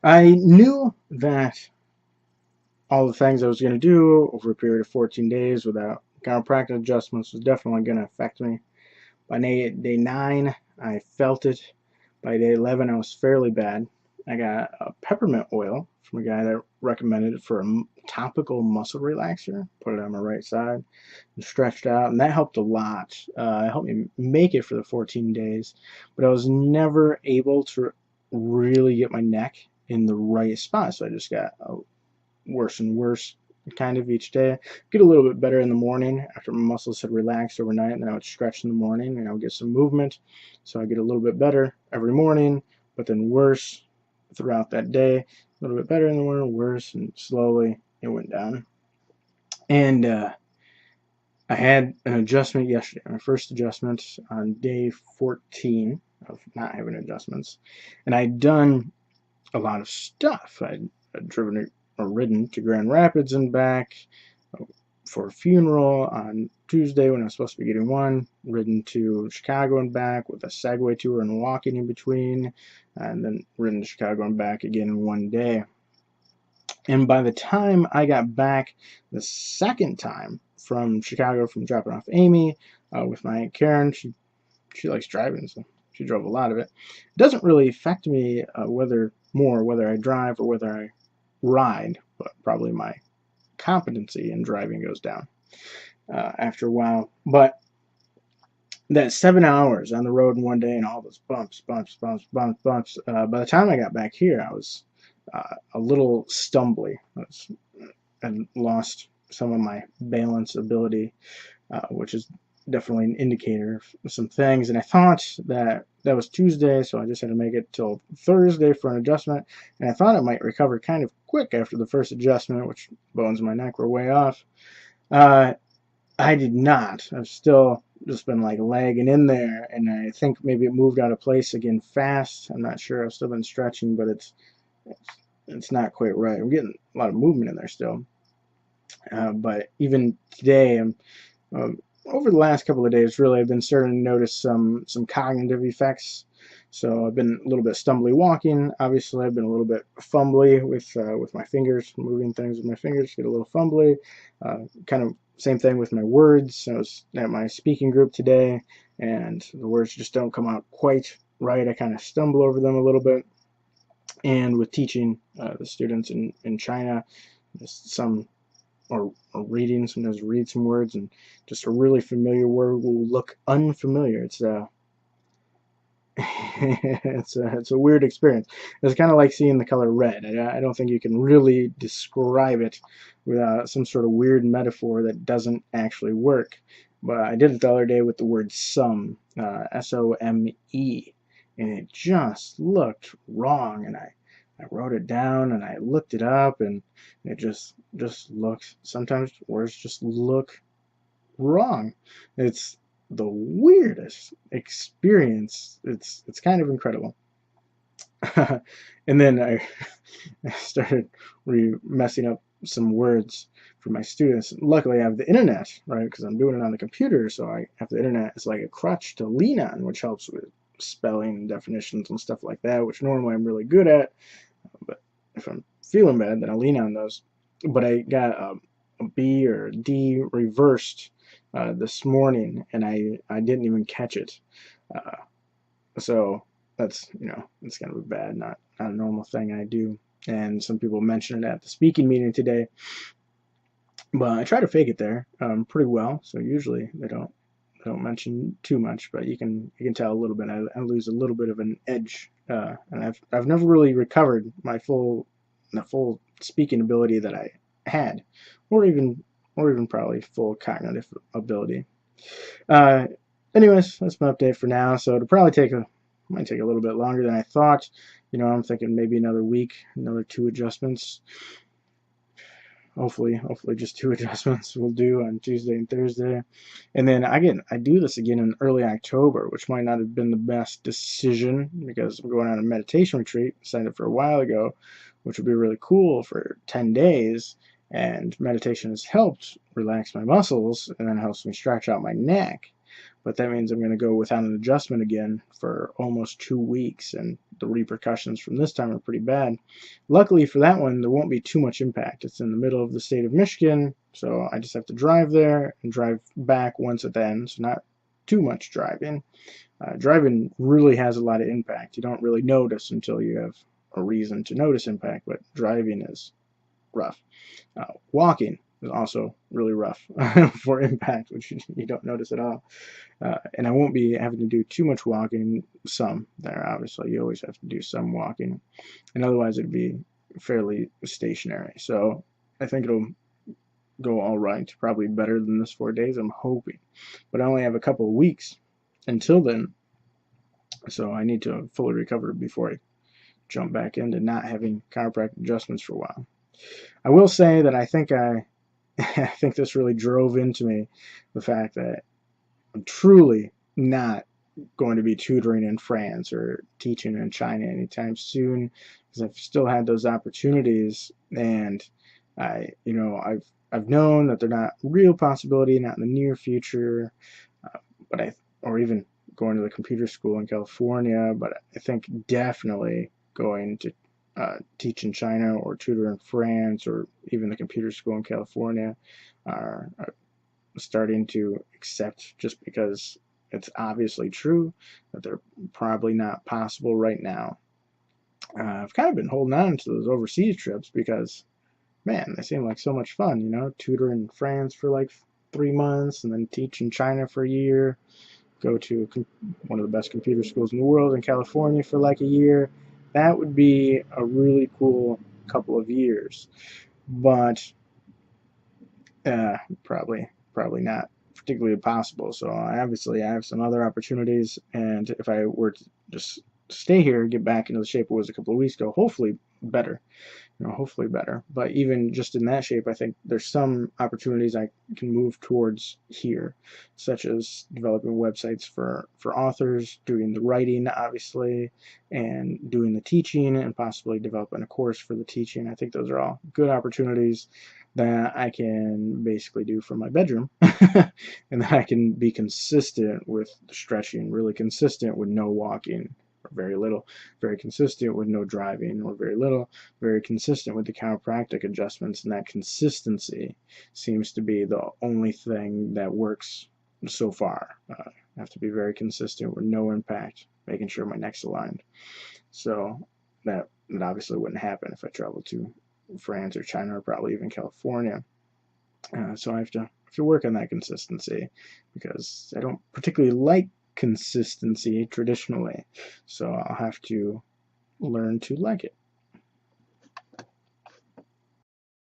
I knew that all the things I was going to do over a period of 14 days without chiropractic adjustments was definitely going to affect me. By day 9, I felt it. By day 11, I was fairly bad. I got a peppermint oil from a guy that recommended it for a topical muscle relaxer. Put it on my right side and stretched out, and that helped a lot. It helped me make it for the 14 days, but I was never able to really get my neck in the right spot, so I just got worse and worse kind of each day. Get a little bit better in the morning after my muscles had relaxed overnight, and then I would stretch in the morning and I would get some movement. So I get a little bit better every morning, but then worse throughout that day. A little bit better in the morning, worse, and slowly it went down. And I had an adjustment yesterday, my first adjustment on day 14 of not having adjustments. And I'd done a lot of stuff. I'd driven or ridden to Grand Rapids and back for a funeral on Tuesday when I was supposed to be getting one, ridden to Chicago and back with a Segway tour and walking in between, and then ridden to Chicago and back again in one day. And by the time I got back the second time from Chicago, from dropping off Amy with my Aunt Karen, she likes driving, so she drove a lot of it. It doesn't really affect me whether I drive or whether I ride, but probably my competency in driving goes down after a while. But that 7 hours on the road in one day and all those bumps, by the time I got back here, I was a little stumbly. I lost some of my balance ability, which is definitely an indicator of some things. And I thought that was Tuesday, so I just had to make it till Thursday for an adjustment. And I thought it might recover kind of quick after the first adjustment, which bones in my neck were way off. I did not. I've still just been like lagging in there, and I think maybe it moved out of place again fast. I'm not sure. I've still been stretching, but it's not quite right. I'm getting a lot of movement in there still. But even today, I'm over the last couple of days, really, I've been starting to notice some cognitive effects. So I've been a little bit stumbly walking. Obviously, I've been a little bit fumbly with my fingers, moving things with my fingers, get a little fumbly. Kind of same thing with my words. I was at my speaking group today, and the words just don't come out quite right. I kind of stumble over them a little bit. And with teaching the students in China, just some or reading, sometimes read some words, and just a really familiar word will look unfamiliar. It's it's a weird experience. It's kind of like seeing the color red. I don't think you can really describe it without some sort of weird metaphor that doesn't actually work. But I did it the other day with the word some, S-O-M-E, and it just looked wrong. And I wrote it down and I looked it up, and it just looks. Sometimes words just look wrong. It's the weirdest experience. It's kind of incredible. And then I started messing up some words for my students. Luckily, I have the internet, right? Because I'm doing it on the computer, so I have the internet as like a crutch to lean on, which helps with spelling and definitions and stuff like that, which normally I'm really good at. But if I'm feeling bad, then I lean on those. But I got a B or a D reversed this morning, and I didn't even catch it. So that's it's kind of bad, not a normal thing I do. And some people mentioned it at the speaking meeting today, but I try to fake it there pretty well. So usually they don't mention too much, but you can tell a little bit. I lose a little bit of an edge, and I've never really recovered the full speaking ability that I had, or even probably full cognitive ability. Anyways, that's my update for now. So it'll probably might take a little bit longer than I thought. I'm thinking maybe another week, another 2 adjustments. Hopefully just 2 adjustments will do on Tuesday and Thursday. And then I do this again in early October, which might not have been the best decision because I'm going on a meditation retreat, signed up for a while ago, which would be really cool for 10 days. And meditation has helped relax my muscles and then helps me stretch out my neck. But that means I'm going to go without an adjustment again for almost 2 weeks. And the repercussions from this time are pretty bad. Luckily for that one, there won't be too much impact. It's in the middle of the state of Michigan, so I just have to drive there and drive back once at the end, so not too much driving. Driving really has a lot of impact. You don't really notice until you have a reason to notice impact, but driving is rough. Walking is also really rough for impact, which you don't notice at all. And I won't be having to do too much walking. Some there, obviously, you always have to do some walking, and otherwise it'd be fairly stationary. So I think it'll go all right, probably better than this 4 days, I'm hoping. But I only have a couple of weeks until then, so I need to fully recover before I jump back into not having chiropractic adjustments for a while. I will say that I think I think this really drove into me the fact that I'm truly not going to be tutoring in France or teaching in China anytime soon, because I've still had those opportunities, and I've known that they're not a real possibility, not in the near future, or even going to the computer school in California, but I think definitely going to teach in China or tutor in France or even the computer school in California are starting to accept, just because it's obviously true that they're probably not possible right now. I've kind of been holding on to those overseas trips because, man, they seem like so much fun, tutor in France for like 3 months and then teach in China for a year, go to one of the best computer schools in the world in California for like a year. That would be a really cool couple of years, but probably not particularly possible. So obviously I have some other opportunities, and if I were to just stay here, get back into the shape it was a couple of weeks ago, hopefully better. Hopefully better. But even just in that shape, I think there's some opportunities I can move towards here, such as developing websites for authors, doing the writing, obviously, and doing the teaching, and possibly developing a course for the teaching. I think those are all good opportunities that I can basically do from my bedroom, and that I can be consistent with stretching, really consistent with no walking, or very little, very consistent with no driving, or very little, very consistent with the chiropractic adjustments. And that consistency seems to be the only thing that works so far. I have to be very consistent with no impact, making sure my neck's aligned. So that obviously wouldn't happen if I traveled to France or China or probably even California. So I have to work on that consistency, because I don't particularly like consistency traditionally, so I'll have to learn to like it.